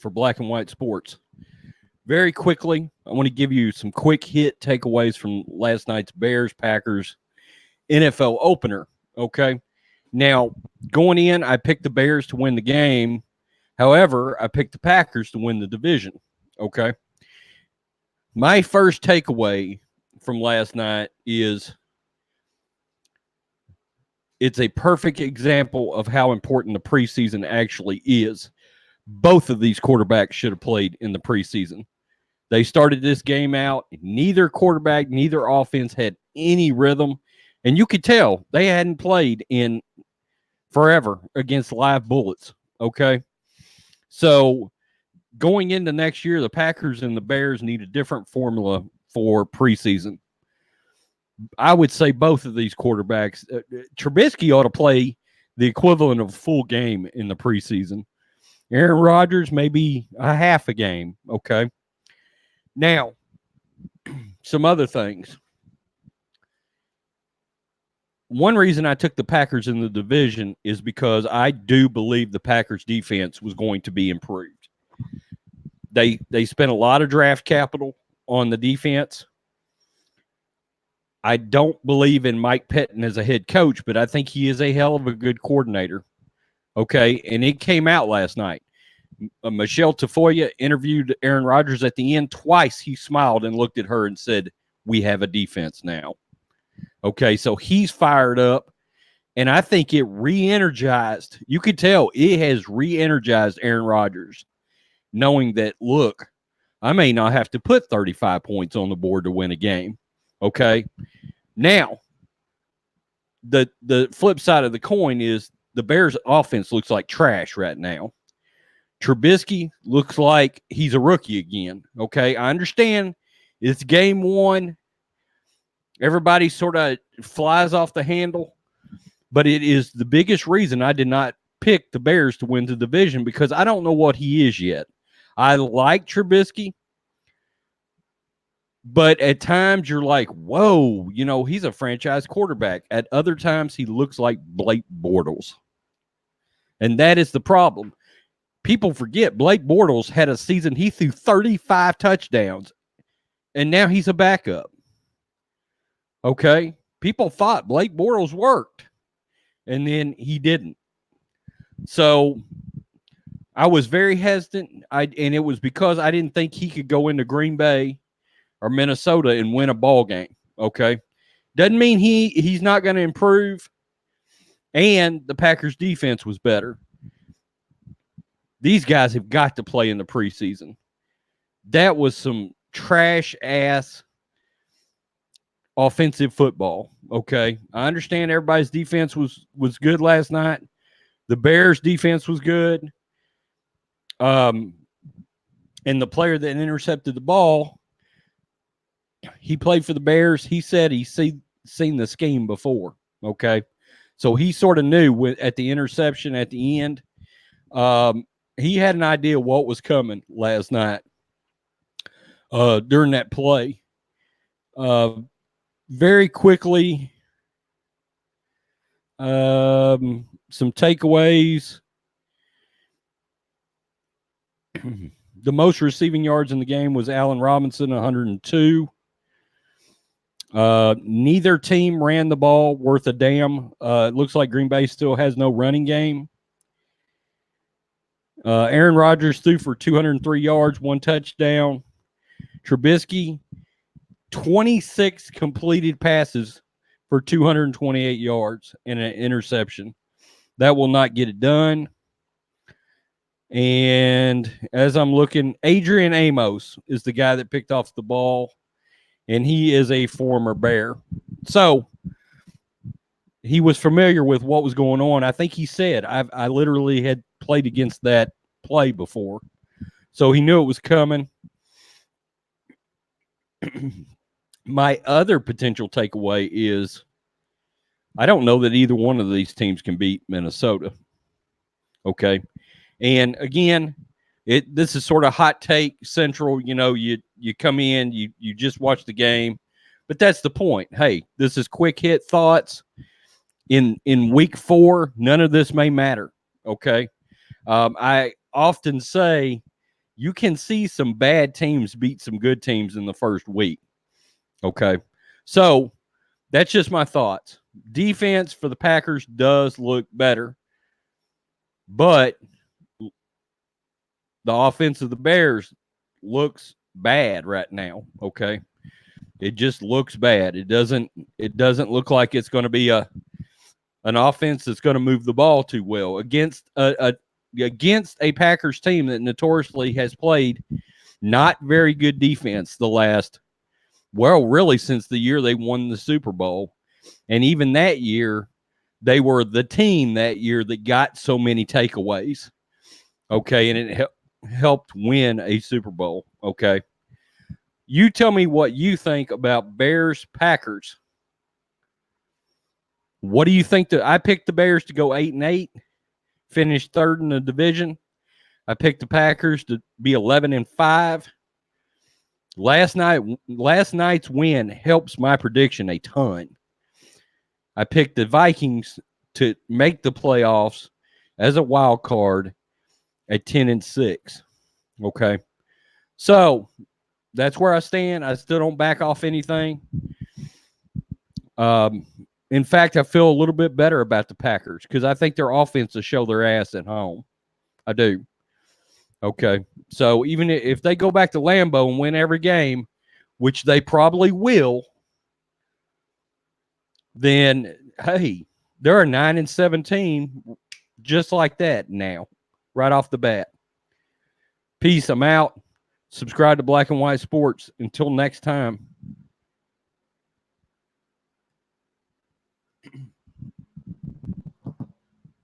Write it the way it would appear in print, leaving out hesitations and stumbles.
for Black and White Sports. Very quickly, I want to give you some quick hit takeaways from last night's Bears-Packers NFL opener, okay? Now, going in, I picked the Bears to win the game. However, I picked the Packers to win the division, okay? My first takeaway from last night is it's a perfect example of how important the preseason actually is. Both of these quarterbacks should have played in the preseason. They started this game out. Neither quarterback, neither offense had any rhythm. And you could tell they hadn't played in forever against live bullets, okay? So going into next year, the Packers and the Bears need a different formula for preseason. I would say both of these quarterbacks, Trubisky ought to play the equivalent of a full game in the preseason. Aaron Rodgers, maybe a half a game, okay? Now, some other things. One reason I took the Packers in the division is because I do believe the Packers defense was going to be improved. They spent a lot of draft capital on the defense. I don't believe in Mike Pettin as a head coach, but I think he is a hell of a good coordinator. Okay, and it came out last night. Michelle Tafoya interviewed Aaron Rodgers at the end. Twice he smiled and looked at her and said, "We have a defense now." Okay, so he's fired up, and I think it re-energized. You could tell it has re-energized Aaron Rodgers, knowing that, look, I may not have to put 35 points on the board to win a game. Okay, now the flip side of the coin is the Bears' offense looks like trash right now. Trubisky looks like he's a rookie again. Okay, I understand it's game one. Everybody sort of flies off the handle, but it is the biggest reason I did not pick the Bears to win the division because I don't know what he is yet. I like Trubisky, but at times you're like, whoa, he's a franchise quarterback. At other times, he looks like Blake Bortles. And that is the problem. People forget Blake Bortles had a season, he threw 35 touchdowns, and now he's a backup. Okay? People thought Blake Bortles worked, and then he didn't. So I was very hesitant, and it was because I didn't think he could go into Green Bay or Minnesota and win a ball game. Okay? Doesn't mean he's not going to improve, and the Packers' defense was better. These guys have got to play in the preseason. That was some trash-ass offensive football, okay? I understand everybody's defense was good last night. The Bears' defense was good. And the player that intercepted the ball, he played for the Bears. He said he's seen the scheme before, okay? So he sort of knew at the interception at the end. He had an idea what was coming last night during that play. Very quickly, some takeaways. The most receiving yards in the game was Allen Robinson, 102. Neither team ran the ball worth a damn. It looks like Green Bay still has no running game. Aaron Rodgers threw for 203 yards, 1 touchdown. Trubisky, 26 completed passes for 228 yards and an interception. That will not get it done. And as I'm looking, Adrian Amos is the guy that picked off the ball, and he is a former Bear. So he was familiar with what was going on. I think he said, I literally had played against that play before. So he knew it was coming. My other potential takeaway is I don't know that either one of these teams can beat Minnesota. Okay. And again, this is sort of hot take central. You come in, you just watch the game, but that's the point. Hey, this is quick hit thoughts. In week 4, none of this may matter. Okay. I often say you can see some bad teams beat some good teams in the first week. Okay. So that's just my thoughts. Defense for the Packers does look better, but the offense of the Bears looks bad right now. Okay. It just looks bad. It doesn't look like it's going to be an offense that's going to move the ball too well against a Packers team that notoriously has played not very good defense the last, well, really since the year they won the Super Bowl. And even that year, they were the team that year that got so many takeaways. Okay, and it helped win a Super Bowl. Okay. You tell me what you think about Bears-Packers. What do you think? I picked the Bears to go 8-8, finish third in the division. I picked the Packers to be 11-5. Last night's win helps my prediction a ton. I picked the Vikings to make the playoffs as a wild card at 10-6. Okay, so that's where I stand. I still don't back off anything. In fact, I feel a little bit better about the Packers because I think their offense will show their ass at home. I do. Okay. So even if they go back to Lambeau and win every game, which they probably will, then, hey, they're a 9-17 just like that now, right off the bat. Peace. I'm out. Subscribe to Black and White Sports. Until next time.